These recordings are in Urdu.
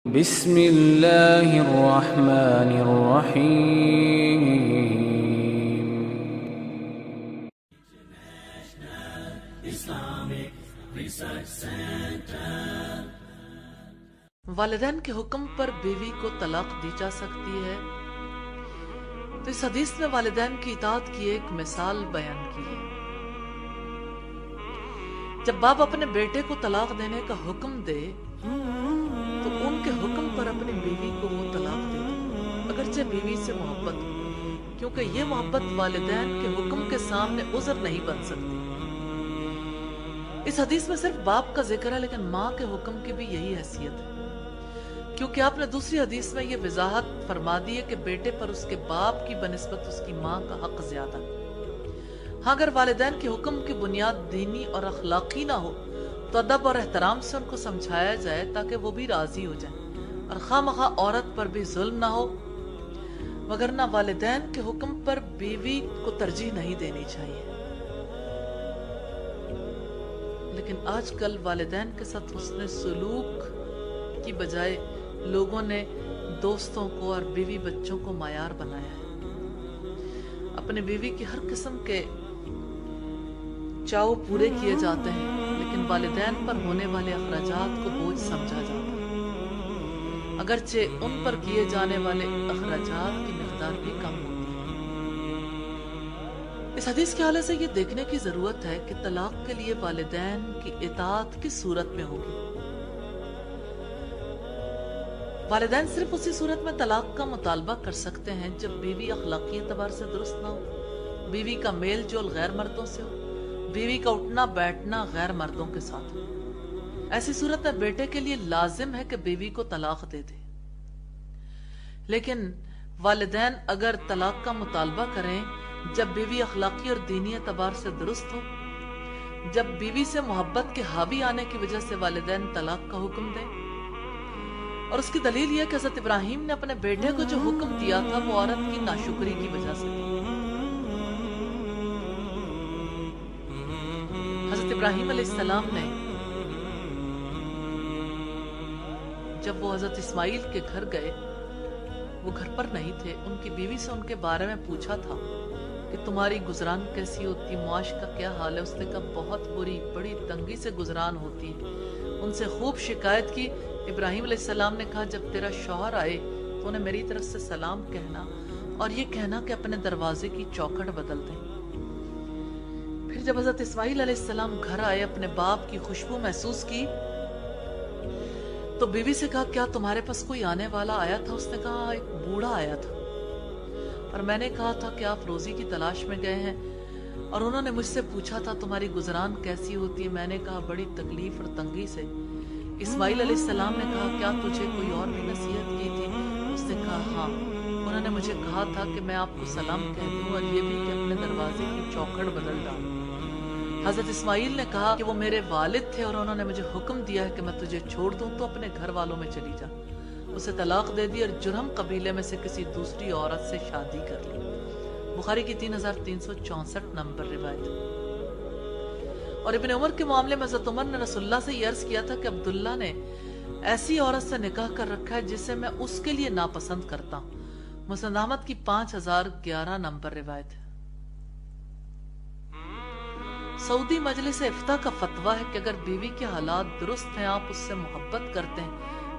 بسم اللہ الرحمن الرحیم۔ والدین کے حکم پر بیوی کو طلاق دی جا سکتی ہے؟ تو اس حدیث میں والدین کی اطاعت کی ایک مثال بیان کی ہے۔ جب باپ اپنے بیٹے کو طلاق دینے کا حکم دے تو ان کے حکم پر اپنی بیوی کو وہ طلاق دے دے، اگرچہ بیوی سے محبت ہو، کیونکہ یہ محبت والدین کے حکم کے سامنے عذر نہیں بن سکتی۔ اس حدیث میں صرف باپ کا ذکر ہے، لیکن ماں کے حکم کی بھی یہی حیثیت ہے، کیونکہ آپ نے دوسری حدیث میں یہ وضاحت فرما دی ہے کہ بیٹے پر اس کے باپ کی بنسبت اس کی ماں کا حق زیادہ ہے۔ ہاں، اگر والدین کے حکم کی بنیاد دینی اور اخلاقی نہ ہو تو ادب اور احترام سے ان کو سمجھایا جائے تاکہ وہ بھی راضی ہو جائیں، اور خواہ مخواہ عورت پر بھی ظلم نہ ہو، مگر نہ والدین کے حکم پر بیوی کو ترجیح نہیں دینی چاہیے۔ لیکن آج کل والدین کے ساتھ حسن سلوک کی بجائے لوگوں نے دوستوں کو اور بیوی بچوں کو معیار بنایا ہے۔ اپنے بیوی کی ہر قسم کے چاؤ پورے کیے جاتے ہیں، لیکن والدین پر ہونے والے اخراجات کو بوجھ سمجھا جاتا ہے، اگرچہ ان پر کیے جانے والے اخراجات کی مقدار بھی کم ہوتی ہے۔ اس حدیث کے حوالے سے یہ دیکھنے کی ضرورت ہے کہ طلاق کے لیے والدین کی اطاعت کس صورت میں ہوگی۔ والدین صرف اسی صورت میں طلاق کا مطالبہ کر سکتے ہیں جب بیوی اخلاقی اعتبار سے درست نہ ہو، بیوی کا میل جول غیر مردوں سے ہو، بیوی کا اٹھنا بیٹھنا غیر مردوں کے ساتھ ہو۔ ایسی صورت میں بیٹے کے لیے لازم ہے کہ بیوی کو طلاق دے دے۔ لیکن والدین اگر طلاق کا مطالبہ کریں جب بیوی اخلاقی اور دینی اعتبار سے درست ہو، جب بیوی سے محبت کے حاوی آنے کی وجہ سے والدین طلاق کا حکم دیں، اور اس کی دلیل یہ کہ حضرت ابراہیم نے اپنے بیٹے کو جو حکم دیا تھا وہ عورت کی ناشکری کی وجہ سے تھا۔ حضرت ابراہیم علیہ السلام نے جب وہ حضرت اسماعیل کے گھر گئے، وہ گھر پر نہیں تھے، ان کی بیوی سے ان کے بارے میں پوچھا تھا کہ تمہاری گزران کیسی ہوتی، معاش کا کیا حال ہے؟ اس نے کہا بہت بڑی تنگی سے گزران ہوتی ہے۔ ان سے خوب شکایت کی۔ ابراہیم علیہ السلام نے کہا جب تیرا شوہر آئے تو انہیں میری طرف سے سلام کہنا اور یہ کہنا کہ اپنے دروازے کی چوکھٹ بدل دیں۔ پھر جب حضرت اسماعیل علیہ السلام گھر آئے، اپنے باپ کی خوشبو محسوس کی تو بیوی سے کہا کیا تمہارے پاس کوئی آنے والا آیا تھا؟ اس نے کہا ایک بوڑھا آیا تھا، اور میں نے کہا تھا کہ آپ روزی کی تلاش میں گئے ہیں، اور انہوں نے مجھ سے پوچھا تھا تمہاری گزران کیسی ہوتی ہے؟ میں نے کہا بڑی تکلیف اور تنگی سے۔ اسماعیل علیہ السلام نے کہا کیا تجھے کوئی اور بھی نصیحت کی تھی؟ اس نے کہا ہاں، انہوں نے مجھے کہا تھا کہ میں آپ کو سلام کہہ دوں اور یہ بھی کہ اپنے دروازے کی چوکھٹ بدل ڈالوں۔ حضرت اسماعیل نے کہا کہ وہ میرے والد تھے اور انہوں نے مجھے حکم دیا ہے کہ میں تجھے چھوڑ دوں تو اپنے گھر والوں میں چلی جا۔ اسے طلاق دے دی اور جرہم قبیلے میں سے کسی دوسری عورت سے شادی کر لی۔ بخاری کی 3364 نمبر روایت۔ اور ابن عمر کے معاملے میں حضرت عمر نے رسول اللہ سے یہ عرض کیا تھا کہ عبداللہ نے ایسی عورت سے نکاح کر رکھا ہے جسے میں اس کے لیے ناپسند کرتا ہوں۔ مسند احمد کی 5011 نمبر روایت ہے۔ سعودی مجلس افتاء کا فتویٰ ہے کہ اگر بیوی کے حالات درست ہیں، آپ اس سے محبت کرتے ہیں،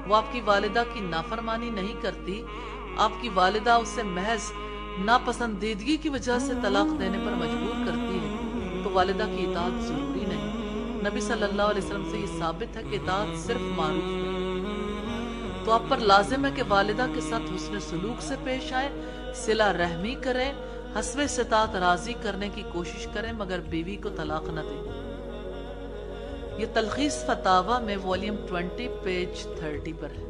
وہ آپ کی والدہ کی نافرمانی نہیں کرتی، آپ کی والدہ اسے محض ناپسندیدگی کی وجہ سے طلاق دینے پر مجبور کرتی ہے تو والدہ کی اطاعت ضروری نہیں۔ نبی صلی اللہ علیہ وسلم سے یہ ثابت ہے کہ اطاعت صرف معروف میں، تو آپ پر لازم ہے کہ والدہ کے ساتھ حسن سلوک سے پیش آئیں، صلہ رحمی کریں، حسب استطاعت راضی کرنے کی کوشش کریں، مگر بیوی کو طلاق نہ دیں۔ یہ تلخیص فتاوی میں والیوم 20 پیج 30 پر ہے۔